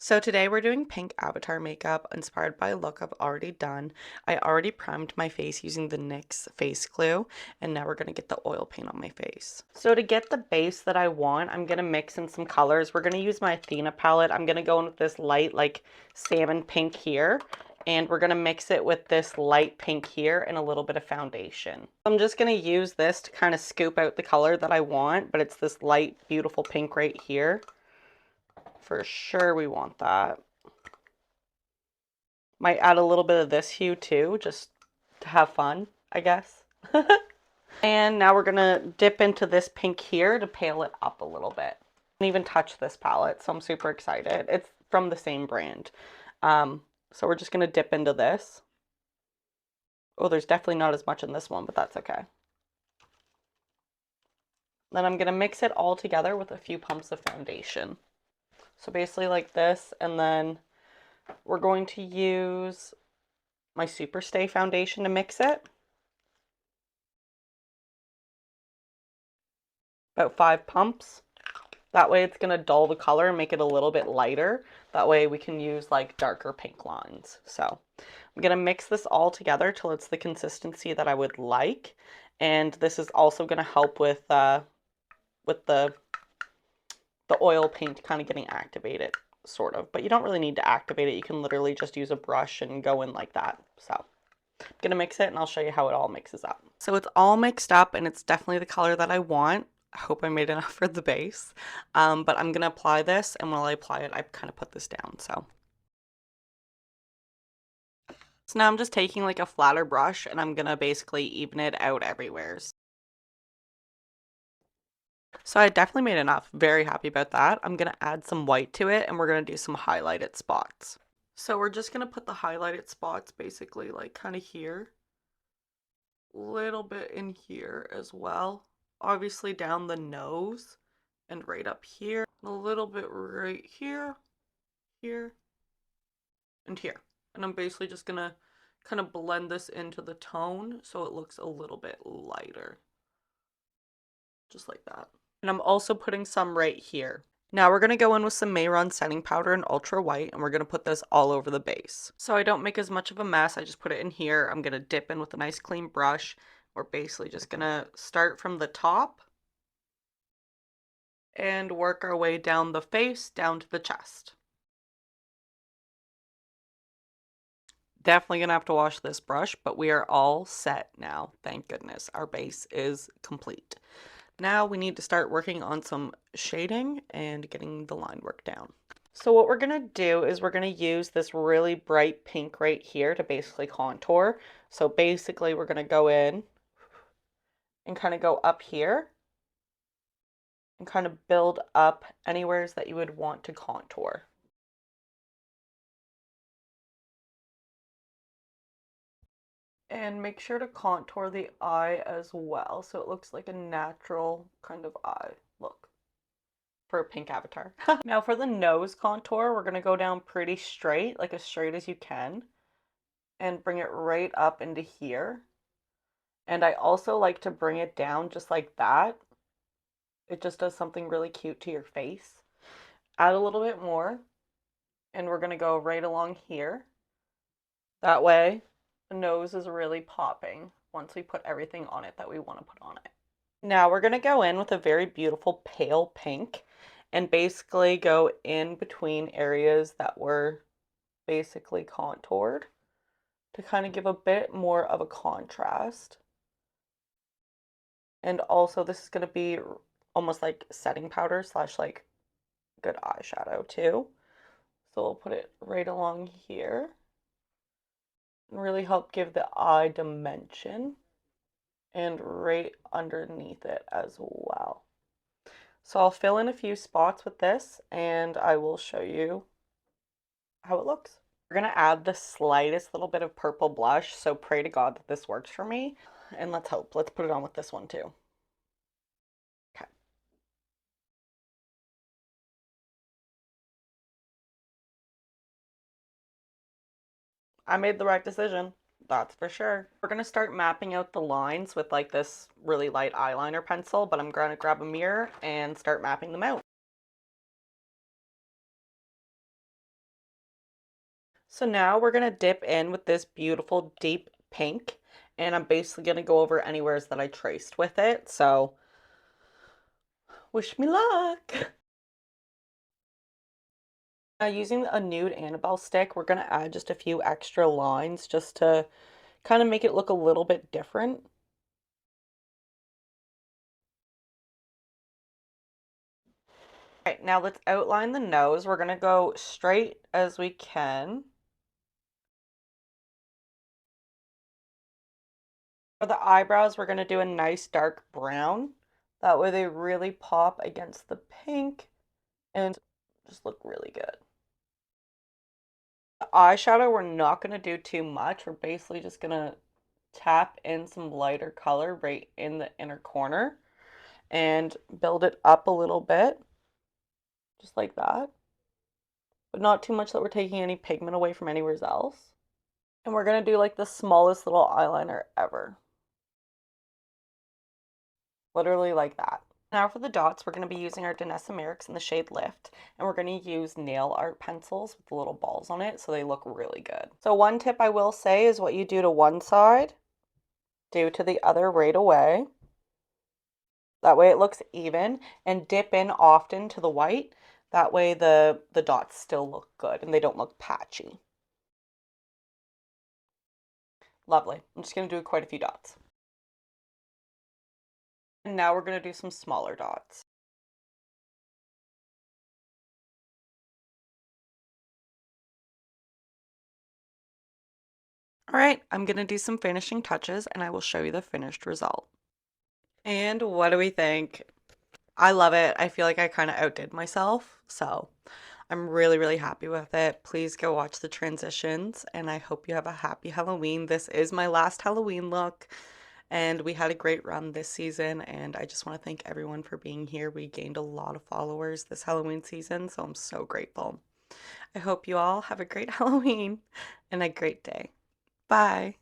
So today we're doing pink avatar makeup inspired by a look I've already done. I already primed my face using the NYX face glue, and now we're going to get the oil paint on my face. So to get the base that I want, I'm going to mix in some colors. We're going to use my Athena palette. I'm going to go in with this light like salmon pink here, and we're going to mix it with this light pink here and a little bit of foundation. I'm just going to use this to kind of scoop out the color that I want, but it's this light beautiful pink right here. For sure we want that. Might add a little bit of this hue too, just to have fun, I guess. And now we're gonna dip into this pink here to pale it up a little bit. I didn't even touch this palette, so I'm super excited. It's from the same brand. So we're just gonna dip into this. Oh, there's definitely not as much in this one, but that's okay. Then I'm gonna mix it all together with a few pumps of foundation. So basically like this, and then we're going to use my Superstay foundation to mix it. About 5 pumps. That way it's going to dull the color and make it a little bit lighter. That way we can use like darker pink lines. So I'm going to mix this all together till it's the consistency that I would like. And this is also going to help with the oil paint kind of getting activated, sort of. But you don't really need to activate it. You can literally just use a brush and go in like that. So I'm going to mix it and I'll show you how it all mixes up. So it's all mixed up and it's definitely the color that I want. I hope I made enough for the base. But I'm going to apply this, and while I apply it, I kind of put this down. So now I'm just taking like a flatter brush and I'm going to basically even it out everywhere. So I definitely made enough. Very happy about that. I'm going to add some white to it and we're going to do some highlighted spots. So we're just going to put the highlighted spots basically like kind of here. Little bit in here as well. Obviously down the nose and right up here. A little bit right here, here, and here. And I'm basically just gonna kind of blend this into the tone so it looks a little bit lighter. Just like that. And I'm also putting some right here. Now we're going to go in with some Mehron setting powder in ultra white, and we're going to put this all over the base. So I don't make as much of a mess, I just put it in here. I'm going to dip in with a nice clean brush. We're basically just going to start from the top and work our way down the face, down to the chest. Definitely gonna have to wash this brush, but we are all set now. Thank goodness. Our base is complete. Now we need to start working on some shading and getting the line work down. So what we're gonna do is we're gonna use this really bright pink right here to basically contour. So basically we're gonna go in and kind of go up here and kind of build up anywheres that you would want to contour. And make sure to contour the eye as well so it looks like a natural kind of eye look for a pink avatar. Now for the nose contour, we're going to go down pretty straight, like as straight as you can, and bring it right up into here. And I also like to bring it down just like that. It just does something really cute to your face. Add a little bit more, and we're going to go right along here. That way, the nose is really popping once we put everything on it that we want to put on it. Now we're going to go in with a very beautiful pale pink and basically go in between areas that were basically contoured to kind of give a bit more of a contrast. And also this is going to be almost like setting powder slash like good eyeshadow too. So we'll put it right along here and really help give the eye dimension, and right underneath it as well. So I'll fill in a few spots with this and I will show you how it looks. We're going to add the slightest little bit of purple blush, so pray to God that this works for me. And let's hope. Let's put it on with this one too. Okay. I made the right decision. That's for sure. We're going to start mapping out the lines with like this really light eyeliner pencil, but I'm going to grab a mirror and start mapping them out. So now we're going to dip in with this beautiful deep pink, and I'm basically going to go over anywheres that I traced with it. So wish me luck. Now using a nude Annabelle stick, we're going to add just a few extra lines just to kind of make it look a little bit different. All right, now let's outline the nose. We're going to go straight as we can. For the eyebrows, we're going to do a nice dark brown. That way they really pop against the pink and just look really good. The eyeshadow, we're not going to do too much. We're basically just going to tap in some lighter color right in the inner corner and build it up a little bit, just like that. But not too much that we're taking any pigment away from anywhere else. And we're going to do like the smallest little eyeliner ever. Literally like that. Now for the dots, we're going to be using our Danessa Myricks in the shade Lift, and we're going to use nail art pencils with the little balls on it so they look really good. So one tip I will say is what you do to one side, do to the other right away. That way it looks even, and dip in often to the white. That way the dots still look good and they don't look patchy. Lovely. I'm just going to do quite a few dots. And now we're going to do some smaller dots. All right, I'm going to do some finishing touches and I will show you the finished result. And what do we think? I love it. I feel like I kind of outdid myself, so I'm really, really happy with it. Please go watch the transitions, and I hope you have a happy Halloween. This is my last Halloween look, and we had a great run this season, and I just want to thank everyone for being here. We gained a lot of followers this Halloween season, so I'm so grateful. I hope you all have a great Halloween and a great day. Bye.